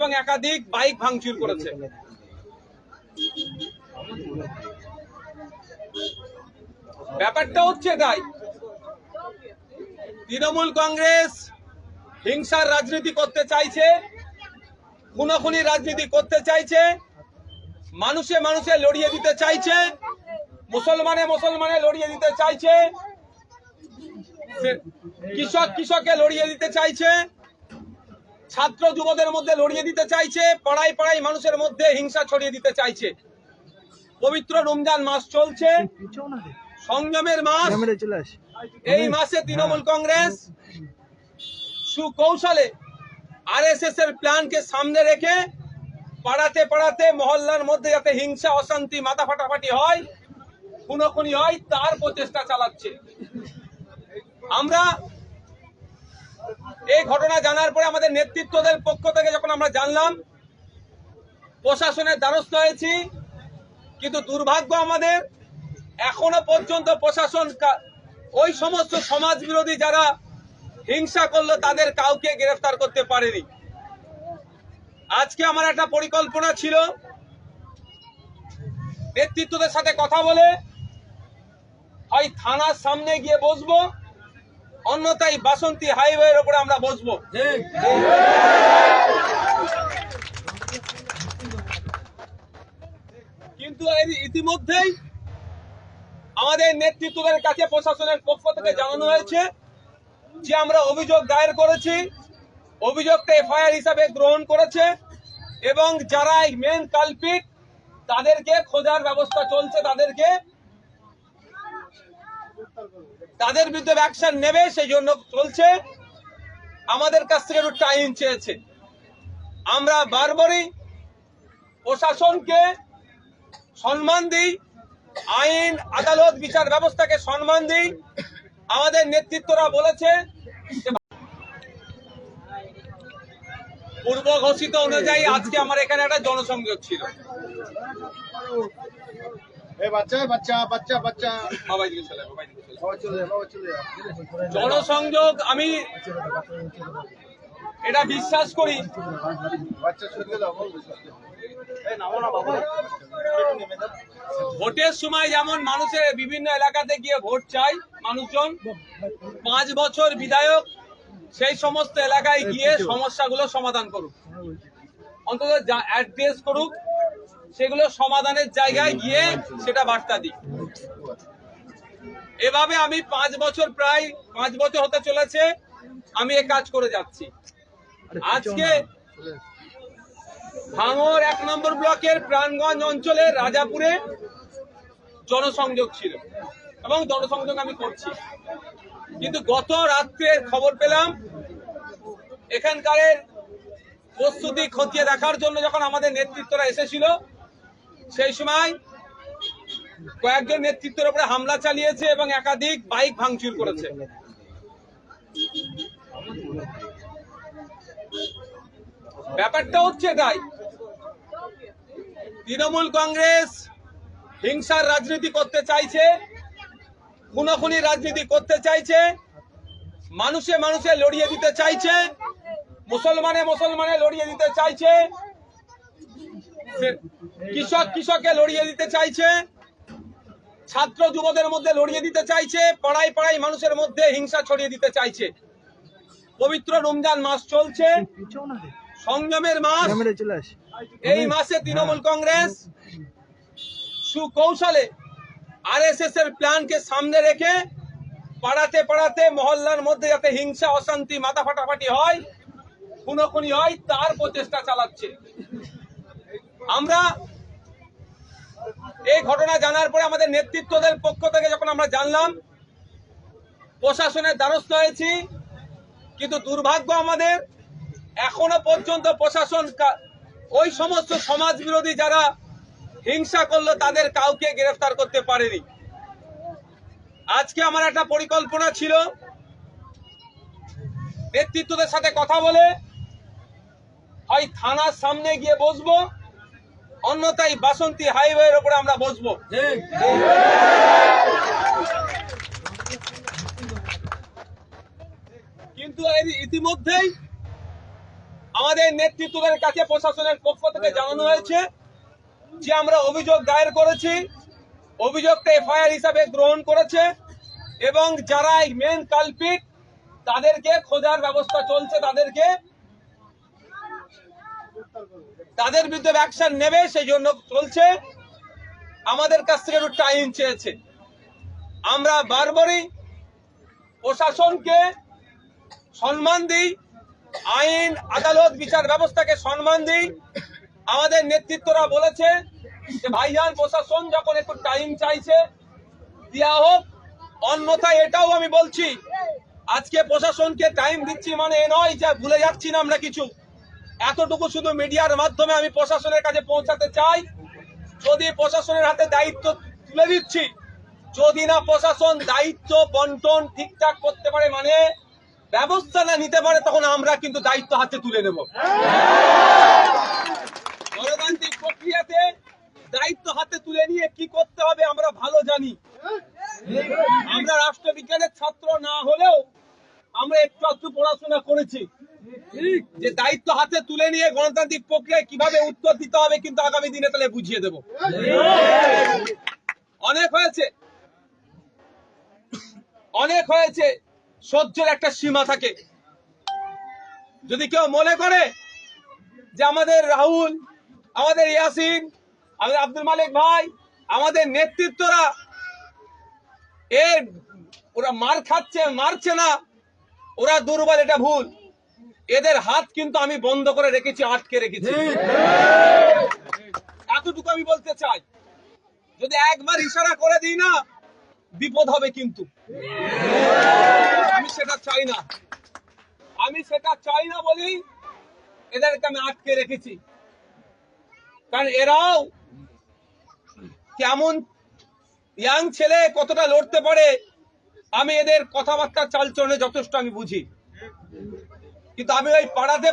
এবং একাধিক বাইক ভাঙচুর করেছে। ব্যাপারটা হচ্ছে তাই, তৃণমূল কংগ্রেস হিংসার রাজনীতি করতে চাইছে, খুনোখুনি রাজনীতি করতে চাইছে, মানুষে মানুষে লড়িয়ে দিতে চাইছে, মুসলমানে মুসলমানে লড়িয়ে দিতে চাইছে, কৃষক কৃষকে লড়িয়ে দিতে চাইছে, ছাত্র যুবদের মধ্যে লড়িয়ে দিতে চাইছে, পাড়ায় পাড়ায় মানুষের মধ্যে হিংসা ছড়িয়ে দিতে চাইছে। পবিত্র রমজান মাস চলছে, সংযমের মাস। এই মাসে তৃণমূল কংগ্রেস সুকৌশলে আরএসএস এর প্ল্যানকে সামনে রেখে পাড়াতে পাড়াতে মহল্লার মধ্যে যাতে হিংসা অশান্তি মাথা ফাটাফাটি হয়, খুনোখুনি হয়, তার প্রচেষ্টা চালাচ্ছে। আমরা এই ঘটনা জানার পরে আমাদের নেতৃত্বদের পক্ষ থেকে যখন আমরা জানলাম, প্রশাসনের দ্বারস্থ হয়েছি, কিন্তু দুর্ভাগ্য আমাদের এখনো পর্যন্ত প্রশাসন ওই সমস্ত সমাজ বিরোধী যারা হিংসা করলো তাদের কাউকে গ্রেফতার করতে পারেনি। আজকে আমার একটা পরিকল্পনা ছিল, নেতৃত্বদের সাথে কথা বলে হয় থানার সামনে গিয়ে বসবো, অন্যথায় বাসন্তী হাইওয়ের উপরে আমরা বসবো। কিন্তু ইতিমধ্যেই আমাদের নেতৃত্বদের কাছে প্রশাসনের পক্ষ থেকে জানানো হয়েছে যে আমরা অভিযোগ দায়ের করেছি, অভিযোগটা এফআইআর হিসাবে গ্রহণ করেছে এবং যারা মেন কালপিট তাদেরকে খোঁজার ব্যবস্থা চলছে, তাদের বিরুদ্ধে অ্যাকশন নেবে, সেই জন্য চলছে। আমাদের কাছ থেকে একটু টাইম চেয়েছে। আমরা বারবারই প্রশাসনকে সম্মান দিই, আইন আদালত বিচার ব্যবস্থাকে সম্মান দিই। আমাদের নেতৃত্বরা বলেছে পূর্ব ঘোষিত অনুযায়ী আজকে আমার এখানে একটা জনসংযোগ ছিল। জনসংযোগ আমি এটা বিশ্বাস করি, ভোটের সময় যেমন মানুষের বিভিন্ন এলাকাতে গিয়ে ভোট চাই মানুষজন, 5 বছর বিধায়ক সেই সমস্ত এলাকায় গিয়ে সমস্যাগুলো সমাধান করুক, অন্তত অ্যাড্রেস করুক, সেগুলো সমাধানের জায়গায় গিয়ে সেটা বার্তা দিই। এভাবে আমি 5 বছর, প্রায় 5 বছর হতে চলেছে আমি এই কাজ করে যাচ্ছি। আজকে ভাঙড় 1 নম্বর ব্লকের প্রাণগঞ্জ অঞ্চলের রাজাপুরে জনসংযোগ ছিল এবং জনসংযোগ আমি করছি, কিন্তু গত রাত্রের খবর পেলাম এখানকার প্রস্তুতি খতিয়ে দেখার জন্য যখন আমাদের নেতৃত্বরা এসেছিল, সেই সময় কয়েকজন নেতৃত্বের উপরে হামলা চালিয়েছে এবং একাধিক বাইক ভাঙচুর করেছে। ব্যাপারটা হচ্ছে তাই, তৃণমূল কংগ্রেস হিংসার রাজনীতি করতে চাইছে, খুনোখুনি রাজনীতি করতে চাইছে, মানুষে মানুষে লড়িয়ে দিতে চাইছে, মুসলমানে মুসলমানে লড়িয়ে দিতে চাইছে, কৃষক কৃষকে লড়িয়ে দিতে চাইছে, ছাত্র যুবদের মধ্যে লড়িয়ে দিতে চাইছে, পাড়ায় পাড়ায় মানুষের মধ্যে হিংসা ছড়িয়ে দিতে চাইছে। পবিত্র রমজান মাস চলছে, সংযমের মাস। এই মাসে তৃণমূল কংগ্রেস সুকৌশলে আরএসএস এর প্ল্যানকে সামনে রেখে পাড়াতে পাড়াতে মহল্লার মধ্যে যাতে হিংসা অশান্তি মাথা ফাটাফাটি হয়, খুনোখুনি হয়, তার প্রচেষ্টা চালাচ্ছে। আমরা এই ঘটনা জানার পরে আমাদের নেতৃত্বদের পক্ষ থেকে যখন আমরা জানলাম, প্রশাসনের দ্বারস্থ হয়েছি, কিন্তু দুর্ভাগ্য আমাদের এখনো পর্যন্ত প্রশাসন ওই সমস্ত সমাজ বিরোধী যারা হিংসা করলো তাদের কাউকে গ্রেফতার করতে পারেনি। আজকে আমার একটা পরিকল্পনা ছিল, নেতৃত্বদের সাথে কথা বলে হয় থানার সামনে গিয়ে বসবো, অন্যথায় বাসন্তী হাইওয়ের উপরে আমরা বসবো। কিন্তু ইতিমধ্যেই আমাদের নেতৃত্বদের কাছে প্রশাসনের পক্ষ থেকে জানানো হয়েছে যে আমরা অভিযোগ দায়ের করেছি, অভিযোগটা এফআইআর হিসাবে গ্রহণ করেছে এবং যারা মেন কালপিট তাদেরকে খোঁজার ব্যবস্থা চলছে, তাদের বিরুদ্ধে অ্যাকশন নেবে, সেই জন্য চলছে। আমাদের কাছ থেকে একটু টাইম চেয়েছে। আমরা বারবারই প্রশাসনকে সম্মান দিই, আইন আদালত বিচার ব্যবস্থাকে সম্মান দিই। আমাদের নেতৃত্বরা বলেছে যে ভাইজান প্রশাসন যখন একটু টাইম চাইছে দেওয়া হোক, অন্যথায় এটাও আমি বলছি আজকে প্রশাসনকে টাইম দিচ্ছি মানে এ নয় যে ভুলে যাচ্ছি না আমরা কিছু। এতটুকু শুধু মিডিয়ার মাধ্যমে আমি প্রশাসনের কাছে পৌঁছাতে চাই, যদি প্রশাসনের হাতে দায়িত্ব তুলে দিচ্ছি, যদি না প্রশাসন দায়িত্ব বন্টন ঠিকঠাক করতে পারে মানে ব্যবস্থা না নিতে পারে, তখন আমরা কিন্তু দায়িত্ব হাতে তুলে নেব। গণতান্ত্রিক প্রক্রিয়াতে দায়িত্ব হাতে তুলে নিয়ে কি করতে হবে আমরা ভালো জানি। আমরা রাষ্ট্রবিজ্ঞানের ছাত্র না হলেও আমরা একটু পড়াশোনা করেছি যে দায়িত্ব হাতে তুলে নিয়ে গণতান্ত্রিক প্রক্রিয়ায় কিভাবে উত্তর দিতে হবে, কিন্তু আগামী দিনে তাহলে বুঝিয়ে দেব। অনেক হয়েছে, সহ্যের একটা সীমা থাকে। যদি কেউ মনে করে যে আমাদের রাহুল, আমাদের ইয়াসিন, আমাদের আব্দুল মালিক ভাই, আমাদের নেতৃত্বরা ওরা মার খাচ্ছে, মারছে না, ওরা দুর্বল, এটা ভুল। এদের হাত কিন্তু আমি বন্ধ করে রেখেছি, আটকে রেখেছি। এতটুকু আমি বলতে চাই। যদি একবার ইশারা করে দিই না, বিপদ হবে কিন্তু। আমি সেটা চাই না বলেই এদেরকে আমি আটকে রেখেছি। কারণ এরাও কেমন ইয়াং ছেলে, কতটা লড়তে পারে আমি এদের কথাবার্তা চালচলনে যথেষ্ট আমি বুঝি। কিন্তু আমি ওই পাড়াতে